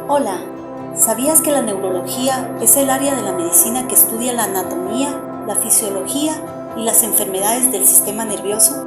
Hola, ¿sabías que la neurología es el área de la medicina que estudia la anatomía, la fisiología y las enfermedades del sistema nervioso?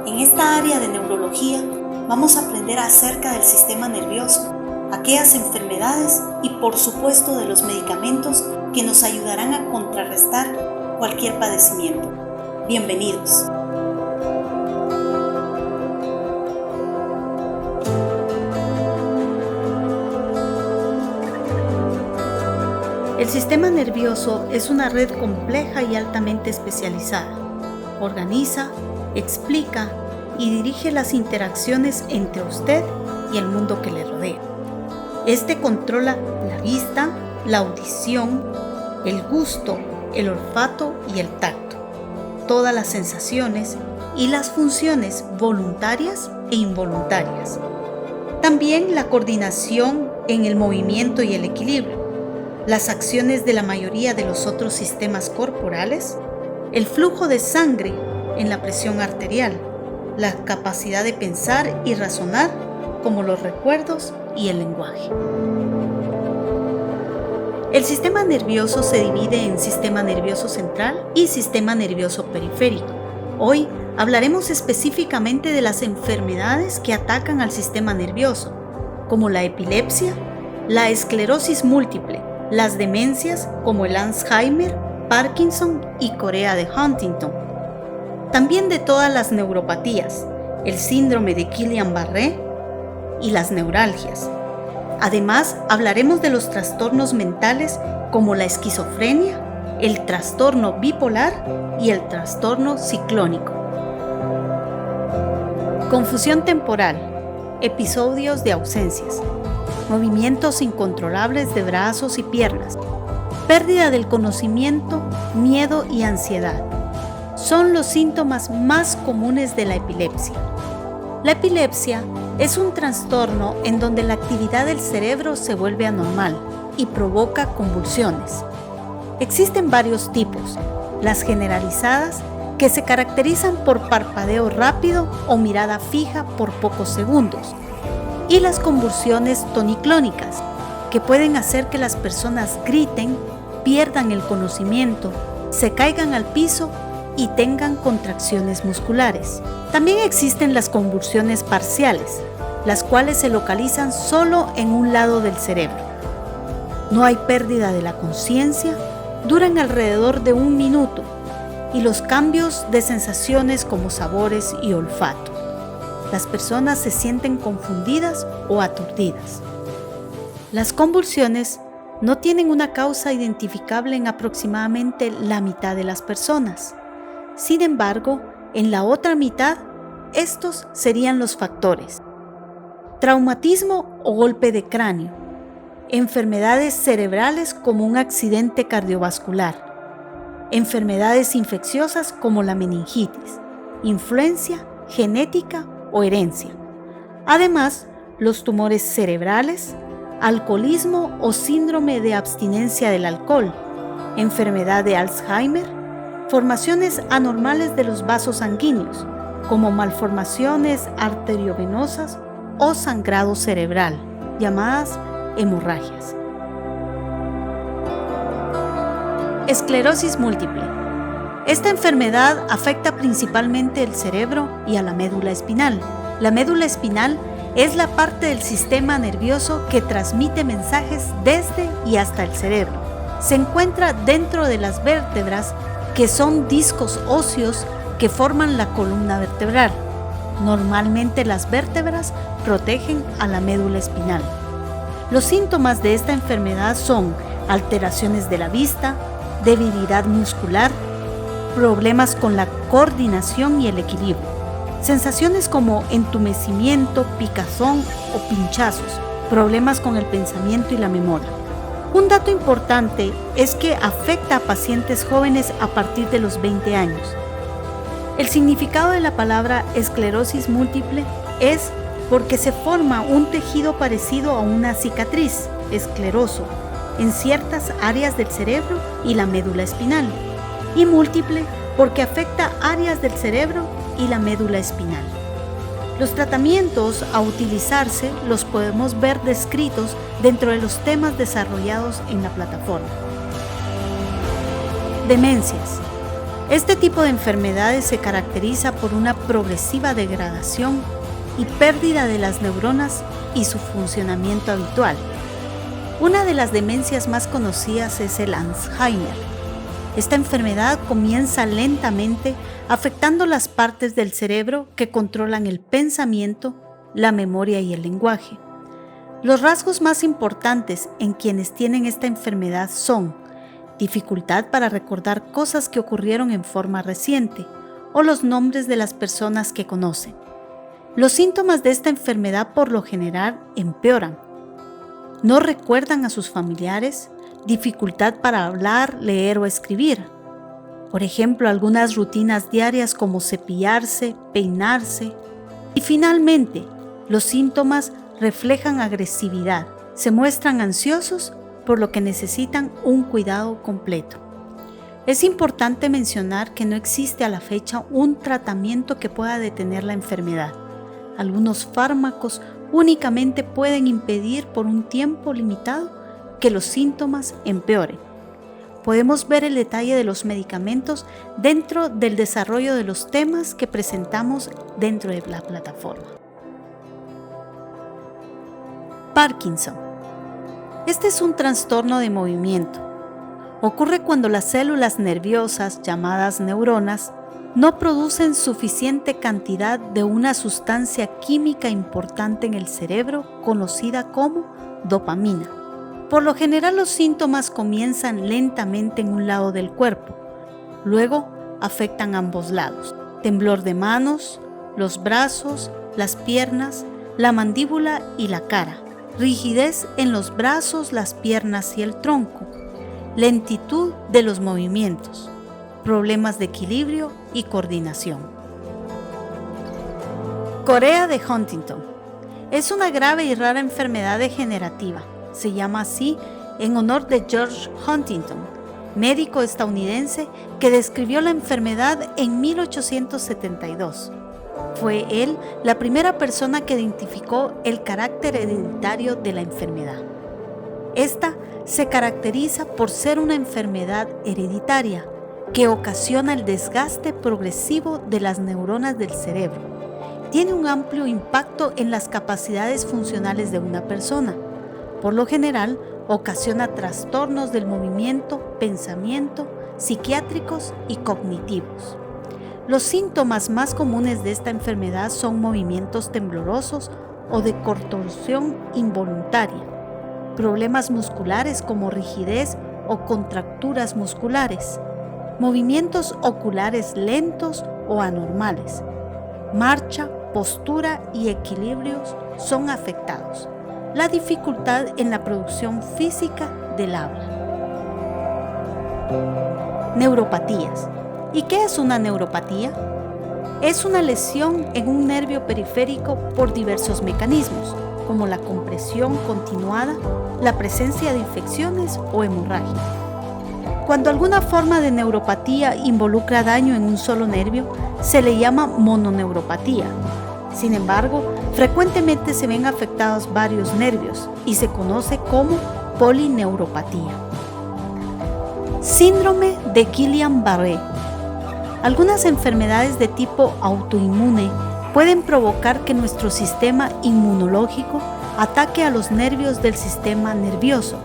En esta área de neurología vamos a aprender acerca del sistema nervioso, aquellas enfermedades y por supuesto de los medicamentos que nos ayudarán a contrarrestar cualquier padecimiento. Bienvenidos. El sistema nervioso es una red compleja y altamente especializada. Organiza, explica y dirige las interacciones entre usted y el mundo que le rodea. Este controla la vista, la audición, el gusto, el olfato y el tacto, todas las sensaciones y las funciones voluntarias e involuntarias. También la coordinación en el movimiento y el equilibrio, las acciones de la mayoría de los otros sistemas corporales, el flujo de sangre en la presión arterial, la capacidad de pensar y razonar, como los recuerdos y el lenguaje. El sistema nervioso se divide en sistema nervioso central y sistema nervioso periférico. Hoy hablaremos específicamente de las enfermedades que atacan al sistema nervioso, como la epilepsia, la esclerosis múltiple, las demencias como el Alzheimer, Parkinson y Corea de Huntington. También de todas las neuropatías, el síndrome de Guillain-Barré y las neuralgias. Además, hablaremos de los trastornos mentales como la esquizofrenia, el trastorno bipolar y el trastorno ciclónico. Confusión temporal, episodios de ausencias, movimientos incontrolables de brazos y piernas, pérdida del conocimiento, miedo y ansiedad. Son los síntomas más comunes de la epilepsia. La epilepsia es un trastorno en donde la actividad del cerebro se vuelve anormal y provoca convulsiones. Existen varios tipos, las generalizadas, que se caracterizan por parpadeo rápido o mirada fija por pocos segundos, y las convulsiones toniclónicas, que pueden hacer que las personas griten, pierdan el conocimiento, se caigan al piso y tengan contracciones musculares. También existen las convulsiones parciales, las cuales se localizan solo en un lado del cerebro. No hay pérdida de la conciencia, duran alrededor de 1 minuto, y los cambios de sensaciones como sabores y olfato. Las personas se sienten confundidas o aturdidas. Las convulsiones no tienen una causa identificable en aproximadamente la mitad de las personas. Sin embargo, en la otra mitad, estos serían los factores: traumatismo o golpe de cráneo, enfermedades cerebrales como un accidente cardiovascular, enfermedades infecciosas como la meningitis, influencia, genética o herencia. Además, los tumores cerebrales, alcoholismo o síndrome de abstinencia del alcohol, enfermedad de Alzheimer, formaciones anormales de los vasos sanguíneos, como malformaciones arteriovenosas o sangrado cerebral, llamadas hemorragias. Esclerosis múltiple. Esta enfermedad afecta principalmente el cerebro y a la médula espinal. La médula espinal es la parte del sistema nervioso que transmite mensajes desde y hasta el cerebro. Se encuentra dentro de las vértebras, que son discos óseos que forman la columna vertebral. Normalmente las vértebras protegen a la médula espinal. Los síntomas de esta enfermedad son alteraciones de la vista, debilidad muscular, problemas con la coordinación y el equilibrio, sensaciones como entumecimiento, picazón o pinchazos, problemas con el pensamiento y la memoria. Un dato importante es que afecta a pacientes jóvenes a partir de los 20 años. El significado de la palabra esclerosis múltiple es porque se forma un tejido parecido a una cicatriz, escleroso, en ciertas áreas del cerebro y la médula espinal, y múltiple porque afecta áreas del cerebro y la médula espinal. Los tratamientos a utilizarse los podemos ver descritos dentro de los temas desarrollados en la plataforma. Demencias. Este tipo de enfermedades se caracteriza por una progresiva degradación y pérdida de las neuronas y su funcionamiento habitual. Una de las demencias más conocidas es el Alzheimer. Esta enfermedad comienza lentamente afectando las partes del cerebro que controlan el pensamiento, la memoria y el lenguaje. Los rasgos más importantes en quienes tienen esta enfermedad son dificultad para recordar cosas que ocurrieron en forma reciente o los nombres de las personas que conocen. Los síntomas de esta enfermedad por lo general empeoran. No recuerdan a sus familiares, dificultad para hablar, leer o escribir. Por ejemplo, algunas rutinas diarias como cepillarse, peinarse. Y finalmente, los síntomas reflejan agresividad. Se muestran ansiosos, por lo que necesitan un cuidado completo. Es importante mencionar que no existe a la fecha un tratamiento que pueda detener la enfermedad. Algunos fármacos únicamente pueden impedir por un tiempo limitado que los síntomas empeoren. Podemos ver el detalle de los medicamentos dentro del desarrollo de los temas que presentamos dentro de la plataforma. Parkinson. Este es un trastorno de movimiento. Ocurre cuando las células nerviosas, llamadas neuronas, no producen suficiente cantidad de una sustancia química importante en el cerebro conocida como dopamina. Por lo general, los síntomas comienzan lentamente en un lado del cuerpo, luego afectan ambos lados: temblor de manos, los brazos, las piernas, la mandíbula y la cara, rigidez en los brazos, las piernas y el tronco, lentitud de los movimientos, problemas de equilibrio y coordinación. Corea de Huntington. Es una grave y rara enfermedad degenerativa. Se llama así en honor de George Huntington, médico estadounidense que describió la enfermedad en 1872. Fue él la primera persona que identificó el carácter hereditario de la enfermedad. Esta se caracteriza por ser una enfermedad hereditaria que ocasiona el desgaste progresivo de las neuronas del cerebro. Tiene un amplio impacto en las capacidades funcionales de una persona. Por lo general, ocasiona trastornos del movimiento, pensamiento, psiquiátricos y cognitivos. Los síntomas más comunes de esta enfermedad son movimientos temblorosos o de contorsión involuntaria, problemas musculares como rigidez o contracturas musculares, movimientos oculares lentos o anormales, marcha, postura y equilibrios son afectados. La dificultad en la producción física del habla. Neuropatías. ¿Y qué es una neuropatía? Es una lesión en un nervio periférico por diversos mecanismos, como la compresión continuada, la presencia de infecciones o hemorragia. Cuando alguna forma de neuropatía involucra daño en un solo nervio, se le llama mononeuropatía. Sin embargo, frecuentemente se ven afectados varios nervios y se conoce como polineuropatía. Síndrome de Guillain-Barré. Algunas enfermedades de tipo autoinmune pueden provocar que nuestro sistema inmunológico ataque a los nervios del sistema nervioso,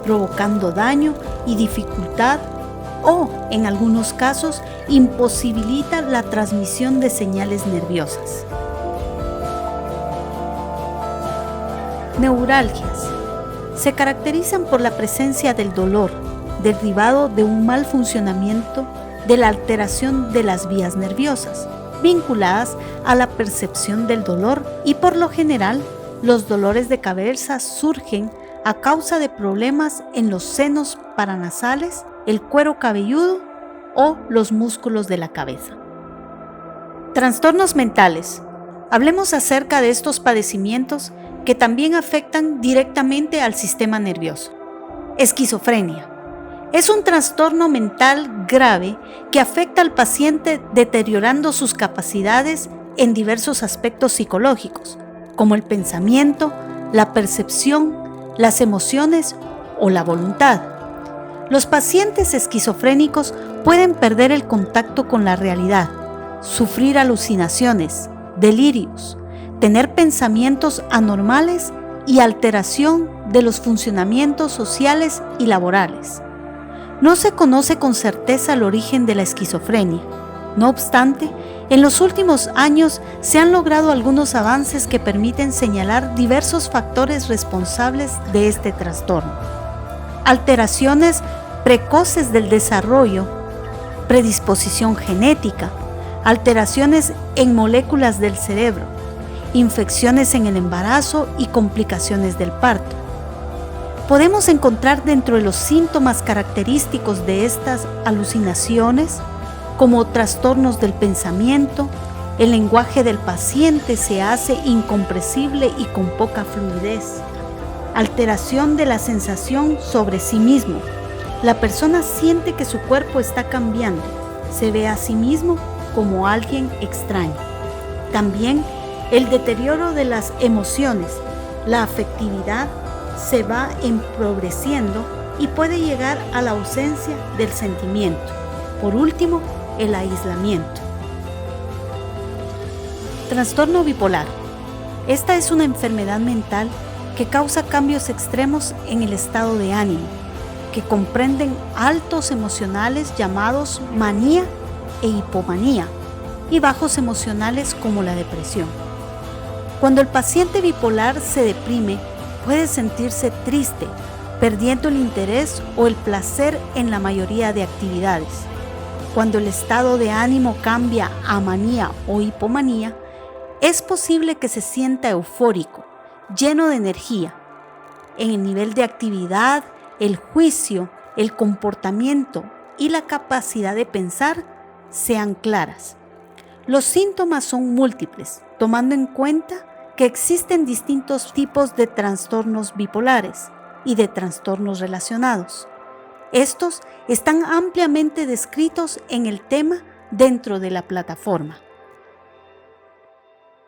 provocando daño y dificultad o, en algunos casos, imposibilita la transmisión de señales nerviosas. Neuralgias. Se caracterizan por la presencia del dolor, derivado de un mal funcionamiento de la alteración de las vías nerviosas, vinculadas a la percepción del dolor, y por lo general, los dolores de cabeza surgen a causa de problemas en los senos paranasales, el cuero cabelludo o los músculos de la cabeza. Trastornos mentales. Hablemos acerca de estos padecimientos que también afectan directamente al sistema nervioso. Esquizofrenia. Es un trastorno mental grave que afecta al paciente deteriorando sus capacidades en diversos aspectos psicológicos, como el pensamiento, la percepción, las emociones o la voluntad. Los pacientes esquizofrénicos pueden perder el contacto con la realidad, sufrir alucinaciones, delirios, tener pensamientos anormales y alteración de los funcionamientos sociales y laborales. No se conoce con certeza el origen de la esquizofrenia. No obstante, en los últimos años se han logrado algunos avances que permiten señalar diversos factores responsables de este trastorno. Alteraciones precoces del desarrollo, predisposición genética, alteraciones en moléculas del cerebro, infecciones en el embarazo y complicaciones del parto. Podemos encontrar dentro de los síntomas característicos de estas alucinaciones, como trastornos del pensamiento, el lenguaje del paciente se hace incomprensible y con poca fluidez, alteración de la sensación sobre sí mismo. La persona siente que su cuerpo está cambiando, se ve a sí mismo como alguien extraño. También el deterioro de las emociones, la afectividad se va empobreciendo y puede llegar a la ausencia del sentimiento. Por último, el aislamiento. Trastorno bipolar. Esta es una enfermedad mental que causa cambios extremos en el estado de ánimo, que comprenden altos emocionales llamados manía e hipomanía y bajos emocionales como la depresión. Cuando el paciente bipolar se deprime, puede sentirse triste, perdiendo el interés o el placer en la mayoría de actividades. Cuando el estado de ánimo cambia a manía o hipomanía, es posible que se sienta eufórico, lleno de energía. En el nivel de actividad, el juicio, el comportamiento y la capacidad de pensar sean claras. Los síntomas son múltiples, tomando en cuenta que existen distintos tipos de trastornos bipolares y de trastornos relacionados. Estos están ampliamente descritos en el tema dentro de la plataforma.